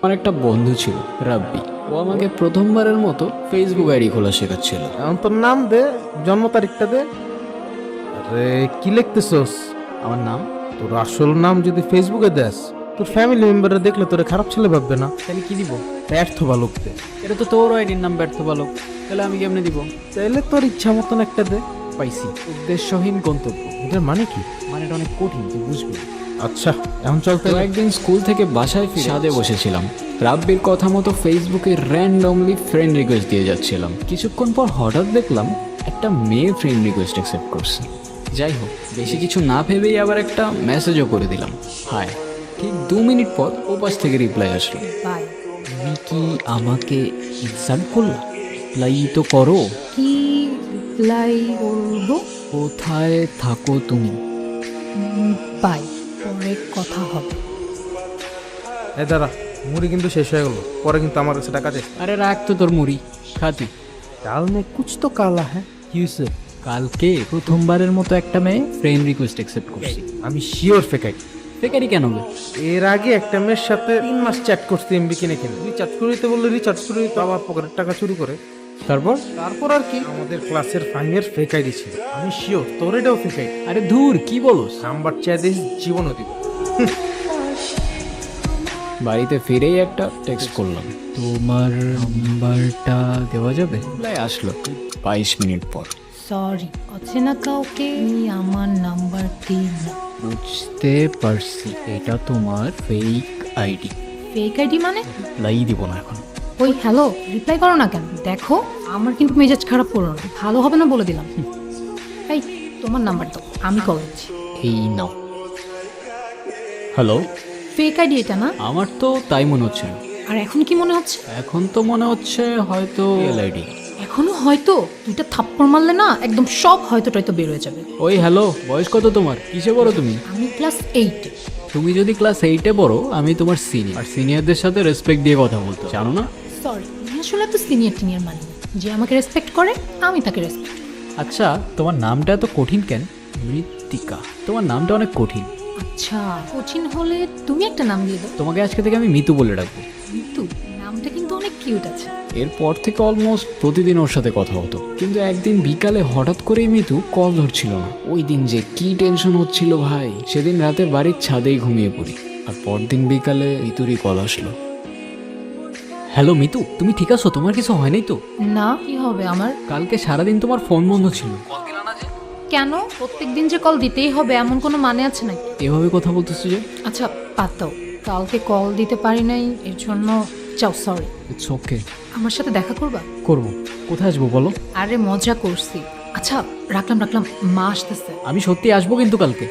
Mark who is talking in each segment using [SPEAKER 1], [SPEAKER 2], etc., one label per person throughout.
[SPEAKER 1] আমার একটা বন্ধু ছিল রাব্বি। ও আমাকে প্রথমবারের মতো ফেসবুক আইডি খোলা শেখাচ্ছিল।
[SPEAKER 2] এখন তোর নাম দে, জন্ম তারিখটা দে। আরে কি লিখতেছস?
[SPEAKER 1] আমার নাম?
[SPEAKER 2] তোর আসল নাম যদি ফেসবুকে দেস, তোর ফ্যামিলি মেম্বাররা দেখলে তোরে খারাপ ছেলে ভাববে না?
[SPEAKER 1] তাহলে কি দিব?
[SPEAKER 2] ব্যর্থ বালক দে।
[SPEAKER 1] এটা তো তোর আইডির নাম ব্যর্থ বালক, তাহলে আমি কেমনে দিব?
[SPEAKER 2] তাইলে তোর ইচ্ছা মতন একটা দে।
[SPEAKER 1] পাইছি, উদ্দেশ্যহীন গন্তব্য।
[SPEAKER 2] এটার মানে কি?
[SPEAKER 1] মানে এটা অনেক কঠিন, তুই বুঝবি।
[SPEAKER 2] আচ্ছা এখন চল
[SPEAKER 1] তো একদিন স্কুল থেকে বাসায় ফিরে ছাদে বসেছিলাম, রাব্বির কথা মতো ফেসবুকে র্যান্ডমলি ফ্রেন্ড রিকোয়েস্ট দিয়ে যাচ্ছিলাম। কিছুক্ষণ পর হঠাৎ দেখলাম একটা মেয়ে ফ্রেন্ড রিকোয়েস্ট অ্যাকসেপ্ট করছে। যাই হোক, বেশি কিছু না ভেবেই আবার একটা মেসেজও করে দিলাম, হাই। ঠিক 2 মিনিট পর ও পাশ থেকে রিপ্লাই আসলো,
[SPEAKER 3] বাই।
[SPEAKER 1] তুমি কি আমাকে ইনসাল্ট করলা? রিপ্লাই তো করো।
[SPEAKER 3] কি রিপ্লাই করবো?
[SPEAKER 1] কোথায় থাকো তুমি?
[SPEAKER 3] বাই, পরে কথা হবে।
[SPEAKER 2] এই দাঁড়া, মুড়ি কিন্তু শেষ হয়ে গেল, পরে কিন্তু আমার কাছে টাকা দে।
[SPEAKER 1] আরে রাখ তো তোর মুড়ি, খাতি।
[SPEAKER 2] কাল মে কুছ তো কালা হ্যাঁ, কি হয়েছে?
[SPEAKER 1] কালকে প্রথমবারের মতো একটা মেয়ে ফ্রেন্ড রিকোয়েস্ট অ্যাকসেপ্ট করছি।
[SPEAKER 2] আমি শিওর ফেকাই।
[SPEAKER 1] বেকারি কেন বে?
[SPEAKER 2] এর আগে একটা মেয়ের সাথে 3 মাস চ্যাট করতে এমবি কিনে কিনে রিচার্জ করে দিতে বললে রিচার্জ করে দিতে, আবার পকেটের টাকা চুরি করে।
[SPEAKER 1] তারপর?
[SPEAKER 2] তারপর আর কি, আমাদের ক্লাসের ফাইনের ফেকাই দিছিল। আমি শিওর তোর এটাও ফেকাই।
[SPEAKER 1] আরে ধুর, কি বলোস?
[SPEAKER 2] নাম্বার চাই দিস, জীবনও দিব।
[SPEAKER 1] বাড়িতে ফিরেই একটা টেক্সট করলাম, তোমার নাম্বারটা দেওয়া যাবে? আসলো 22 মিনিট পর।
[SPEAKER 3] সরি, অচেনা কাউকে আমার নাম্বার দিন না।
[SPEAKER 1] বুঝতে পারছি, এটা তোমার ফেক আইডি।
[SPEAKER 3] ফেক আইডি মানে?
[SPEAKER 1] লাই দিব না এখন।
[SPEAKER 3] ওই হ্যালো, রিপ্লাই করো না কেন? দেখো আমার কিন্তু মেজাজ খারাপ করো না, ভালো হবে না বলে দিলাম। এই তোমার নাম্বার দাও, আমি কল দিচ্ছি।
[SPEAKER 1] এই নাও। হ্যালো,
[SPEAKER 3] ফেক আইডি এটা না?
[SPEAKER 1] আমার তো তাই মনে হচ্ছিল।
[SPEAKER 3] আর এখন কি মনে হচ্ছে?
[SPEAKER 1] এখন তো মনে হচ্ছে হয়তো রিয়েল আইডি।
[SPEAKER 3] এখনো হয়তো? দুইটা থাপ্পড় মারলে না একদম সব হয়তো টয়তো বের হয়ে যাবে।
[SPEAKER 1] ওই হ্যালো, বয়স কত তোমার? কিসে পড়ো তুমি?
[SPEAKER 3] আমি ক্লাস 8।
[SPEAKER 1] তুমি যদি ক্লাস 8-এ পড়ো, আমি তোমার সিনিয়র। আর সিনিয়রদের সাথে রেসপেক্ট দিয়ে কথা বলতে হয়, জানো না?
[SPEAKER 3] সরি, আমি আসলে তো সিনিয়র টিনিয়র মানি না। যে আমাকে রেসপেক্ট করে আমি তাকে রেসপেক্ট।
[SPEAKER 1] আচ্ছা, তোমার নামটা এত কঠিন কেন? মৃত্তিকা, তোমার নামটা অনেক কঠিন।
[SPEAKER 3] আচ্ছা, কঠিন হলে তুমি একটা নাম দিয়ে দাও।
[SPEAKER 1] তোমাকে আজকে থেকে আমি মিতু বলে ডাকবো।
[SPEAKER 3] কিন্তু নামটা কিন্তু অনেক কিউট আছে।
[SPEAKER 1] এরপর থেকে অলমোস্ট প্রতিদিন ওর সাথে কথা হতো, কিন্তু একদিন বিকালে হঠাৎ করেই মিতু কল ধরছিল না। ওই দিন যে কি টেনশন হচ্ছিল ভাই, সেদিন রাতে বাড়ির ছাদেই ঘুমিয়ে পড়ি। আর পরদিন বিকালে মিতুরই কল আসলো। হ্যালো মিতু, তুমি ঠিক আছো? তোমার কিছু হয় নাই তো?
[SPEAKER 3] না, কি হবে আমার?
[SPEAKER 1] কালকে সারাদিন তোমার ফোন বন্ধ ছিল।
[SPEAKER 3] কেন প্রত্যেকদিন যে কল দিতেই হবে এমন কোনো মানে আছে নাকি?
[SPEAKER 1] এভাবে কথা বলতেছো যে?
[SPEAKER 3] আচ্ছা বাদ দাও, কালকে কল দিতে পারি নাই এর জন্য চাও সরি।
[SPEAKER 1] It's okay.
[SPEAKER 3] আমার সাথে দেখা করবা?
[SPEAKER 1] করবো। কোথায় আসবো বলো?
[SPEAKER 3] আরে মজা করছি। আচ্ছা রাখলাম রাখলাম, মা আসতেছে।
[SPEAKER 1] আমি সত্যি আসবো কিন্তু কালকে।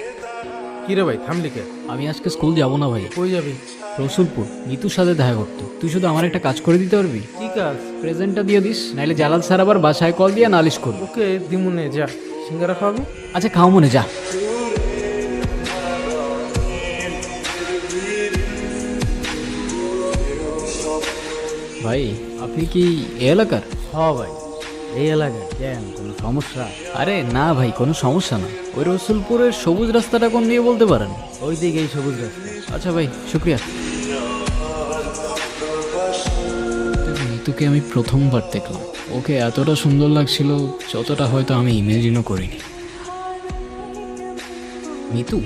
[SPEAKER 2] কি রে ভাই, থামলি কে?
[SPEAKER 1] আমি আজকে স্কুল যাব না ভাই।
[SPEAKER 2] কই যাবি?
[SPEAKER 1] রসুলপুর, মিতুর সাথে দেখা করতে। তুই শুধু আমার একটা কাজ করে দিতে পারবি?
[SPEAKER 2] কি কাজ?
[SPEAKER 1] প্রেজেন্টটা দিয়ে দিস, নাইলে জালাল স্যার আবার বাসায় কল দিয়ে নালিশ করবো।
[SPEAKER 2] ওকে দিমুনে, যা সিঙ্গারা খাওয়াবি।
[SPEAKER 1] আচ্ছা খাও মনে, যা। ভাই, আপনি কি এ এলাকার?
[SPEAKER 4] হ্যাঁ ভাই, এই এলাকায় কেন কোনো সমস্যা?
[SPEAKER 1] আরে না ভাই, কোনো সমস্যা না। ওই রসুলপুরের সবুজ রাস্তাটা কোন দিয়ে বলতে পারেন?
[SPEAKER 4] ওই দিকেই সবুজ রাস্তা।
[SPEAKER 1] আচ্ছা ভাই, শুক্রিয়া। মিতুকে আমি প্রথমবার দেখলাম, ওকে এতটা সুন্দর লাগছিল যতটা হয়তো আমি ইমেজিনও করিনি। মিতু?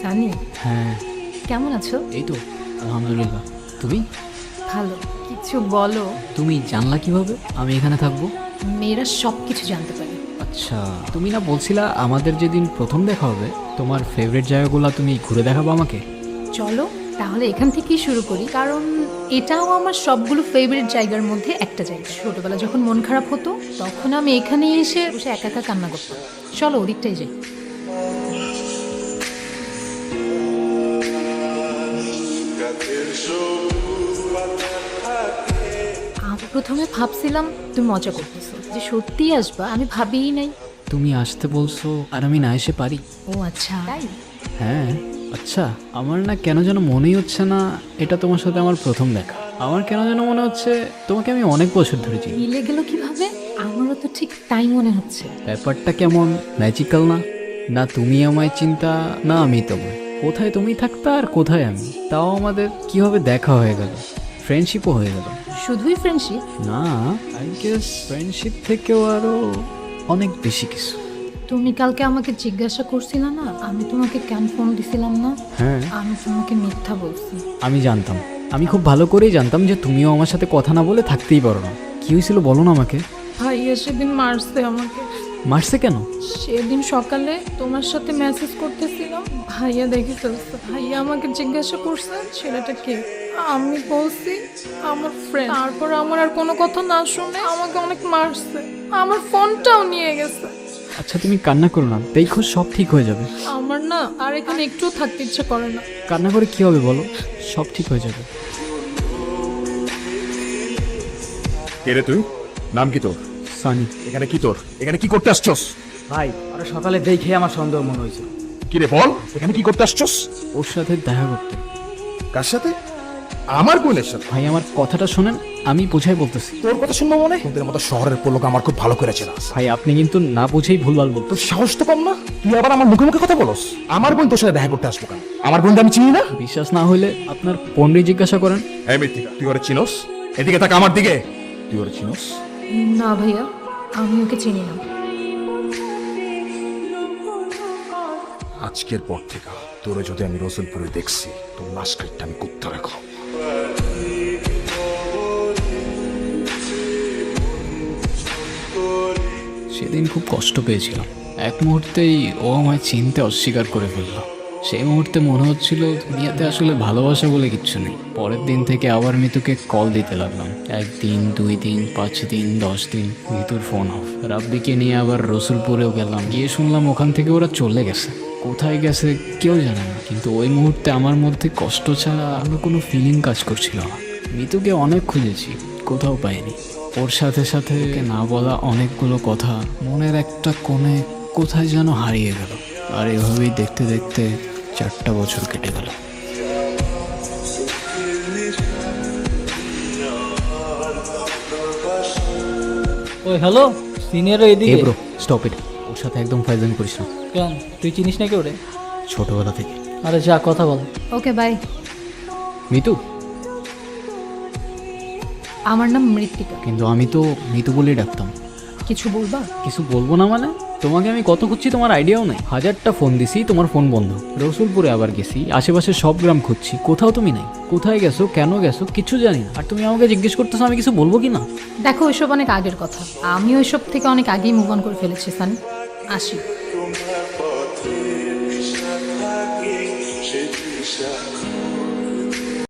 [SPEAKER 3] সানি,
[SPEAKER 1] হ্যাঁ।
[SPEAKER 3] কেমন আছো?
[SPEAKER 1] এই তো আলহামদুলিল্লাহ। তুমি?
[SPEAKER 3] ভালো। কিছু বলো।
[SPEAKER 1] তুমি জানলা কিভাবে আমি এখানে থাকবো?
[SPEAKER 3] মেয়েরা সব কিছু জানতে পারে।
[SPEAKER 1] আচ্ছা, তুমি না বলছিলা আমাদের যেদিন প্রথম দেখা হবে তোমার ফেভারিট জায়গাগুলো তুমি ঘুরে দেখাবো আমাকে?
[SPEAKER 3] চলো তাহলে এখান থেকেই শুরু করি, কারণ এটাও আমার সবগুলো ফেভারিট জায়গার মধ্যে একটা জায়গা। ছোটবেলা যখন মন খারাপ হতো তখন আমি এখানে এসে বসে একা একা কান্না করতাম। চলো ওদিকটাই যাই। আমি প্রথমে ভাবছিলাম তুমি মজা করতেছো, যে সত্যিই আসবা আমি ভাবিই নাই।
[SPEAKER 1] তুমি আসতে বলছো আর আমি না এসে পারি?
[SPEAKER 3] ও আচ্ছা তাই?
[SPEAKER 1] হ্যাঁ। আচ্ছা, আমার না কেন যেন মনেই হচ্ছে না এটা তোমার সাথে আমার প্রথম দেখা। আমার কেন যেন মনে হচ্ছে তোমাকে আমি অনেক বছর ধরে চিনি।
[SPEAKER 3] মিলে গেল কিভাবে? আমারও তো ঠিক তাই মনে হচ্ছে।
[SPEAKER 1] ব্যাপারটা কেমন ম্যাজিক্যাল না? না তুমি আমায় চিন্তা, না আমি তোমায়। কোথায় তুমি থাকতা আর কোথায় আমি, তাও আমাদের কিভাবে দেখা হয়ে গেল, ফ্রেন্ডশিপও হয়ে গেল।
[SPEAKER 3] শুধুই ফ্রেন্ডশিপ?
[SPEAKER 1] না, আই গেস ফ্রেন্ডশিপ থেকেও আরো অনেক বেশি কিছু।
[SPEAKER 3] তুমি কালকে আমাকে জিজ্ঞাসা করছিলে না আমি তোমাকে কেন ফোন দিছিলাম না?
[SPEAKER 1] হ্যাঁ,
[SPEAKER 3] আমি তোমাকে মিথ্যা বলছি।
[SPEAKER 1] আমি জানতাম, আমি খুব ভালো করেই জানতাম যে তুমিও আমার সাথে কথা না বলে থাকতেই পারো না। কি হয়েছিল বলো না আমাকে।
[SPEAKER 3] ভাইয়া সেদিন মারছে আমাকে।
[SPEAKER 1] মারছে কেন?
[SPEAKER 3] সেদিন সকালে তোমার সাথে মেসেজ করতেছিলাম, ভাইয়া দেখে ফেলছে। ভাইয়া আমাকে জিজ্ঞাসা করছে ছেলেটা কে, আমি বলছি আমার ফ্রেন্ড। তারপর আমার আর কোনো কথা না শুনে আমাকে অনেক মারছে, আমার ফোনটাও নিয়ে গেছে।
[SPEAKER 1] আচ্ছা তুমি কান্না করো না, দেখো সব ঠিক হয়ে যাবে।
[SPEAKER 3] আমার না আর এখানে একটুও থাকতে ইচ্ছে করে না।
[SPEAKER 1] কান্না করে কি হবে বলো, সব ঠিক হয়ে যাবে।
[SPEAKER 5] কে রে তুই? নাম কি তোর?
[SPEAKER 1] সানি।
[SPEAKER 5] এখানে কি তোর? এখানে কি করতে আসছস?
[SPEAKER 4] ভাই ওরা সকালে দেখে আমার সন্দেহ মনে হয়েছে।
[SPEAKER 5] কি রে বল, এখানে কি করতে আসছস?
[SPEAKER 1] ওর সাথে দেখা করতে।
[SPEAKER 5] কার সাথে? আমার বোনের সাথে?
[SPEAKER 1] ভাই আমার কথাটা শোনেন, আমি বুঝাই বলতেছি।
[SPEAKER 5] তোর কথা শুনবো মনে? তোদের মতো শহরের পোলোক আমার খুব ভালো করে চেনা।
[SPEAKER 1] ভাই আপনি কিন্তু না বুঝেই ভুলভাল বলতো।
[SPEAKER 5] তোর সাহস তো কম না, তুই আবার আমার মুখে মুখে কথা বলস। আমার বোন তোর সাথে দেখা করতে আসবো কেন? আমার বোনকে আমি চিনি না?
[SPEAKER 1] বিশ্বাস না হলে আপনার পন্ডিত জিজ্ঞাসা করেন।
[SPEAKER 5] এই মৃত্তিকা, তুই ওরে চিনোস? এদিকে তাক আমার দিকে। তুই ওরে চিনোস?
[SPEAKER 3] না ভাইয়া, আমি ওকে চিনি না।
[SPEAKER 5] আজকের পর থেকে তোরে যদি আমি রসুলপুরে দেখছি, তোর লাশ কাটটা আমি কুত্তা রাখো।
[SPEAKER 1] সেদিন খুব কষ্ট পেয়েছিলাম। এক মুহূর্তেই ও আমায় চিনতে অস্বীকার করে ফেললো। সেই মুহূর্তে মনে হচ্ছিল দুনিয়াতে আসলে ভালোবাসা বলে কিচ্ছু নেই। পরের দিন থেকে আবার মিতুকে কল দিতে লাগলাম। 1 দিন 2 দিন 5 দিন 10 দিন, মিতুর ফোন অফ। রাব্বিকে নিয়ে আবার রসুলপুরেও গেলাম, গিয়ে শুনলাম ওখান থেকে ওরা চলে গেছে। কোথায় গেছে কেউ জানে না, কিন্তু ওই মুহূর্তে আমার মধ্যে কষ্ট ছাড়া অন্য কোনো ফিলিং কাজ করছিল না। মিতুকে অনেক খুঁজেছি, কোথাও পাইনি। ওর সাথে সাথে ওকে না বলা অনেকগুলো কথা মনের একটা কোণে কোথায় যেন হারিয়ে গেল। আর এভাবেই দেখতে দেখতে 4টা বছর কেটে গেল।
[SPEAKER 6] ওই হ্যালো, সিনিয়র
[SPEAKER 1] এ
[SPEAKER 6] এদিকে।
[SPEAKER 1] ব্রো স্টপ ইট, ওর সাথে একদম ফাইজলামি করিস না।
[SPEAKER 6] কেন, তুই চিনিস নাকি ওরে?
[SPEAKER 1] ছোটবেলা থেকে।
[SPEAKER 6] আরে যা, কথা বল।
[SPEAKER 3] Okay bye.
[SPEAKER 1] মিতু,
[SPEAKER 3] আমার নাম মৃত্তিকা।
[SPEAKER 1] কিন্তু আমি তো মিতু বলেই ডাকতাম।
[SPEAKER 3] কিছু বলবা?
[SPEAKER 1] কিছু বলবো না মানে? তোমাকে আমি কত খুঁজছি তোমার আইডিয়াও নেই। 1000টা ফোন দিছি, তোমার ফোন বন্ধ। রসুলপুরে আবার গেছি, আশেপাশে সব গ্রাম খুঁজছি, কোথাও তুমি নাই। কোথায় গেছো, কেন গেছো, কিছু জানি না। আর তুমি আমাকে জিজ্ঞেস করতেছো আমি কিছু বলবো কি না?
[SPEAKER 3] দেখো ওইসব অনেক আগের কথা, আমি ওইসব থেকে অনেক আগেই মুভ অন করে ফেলেছি সানি। আসি।
[SPEAKER 7] তোমার পথে দিশা থাকে সে দিশা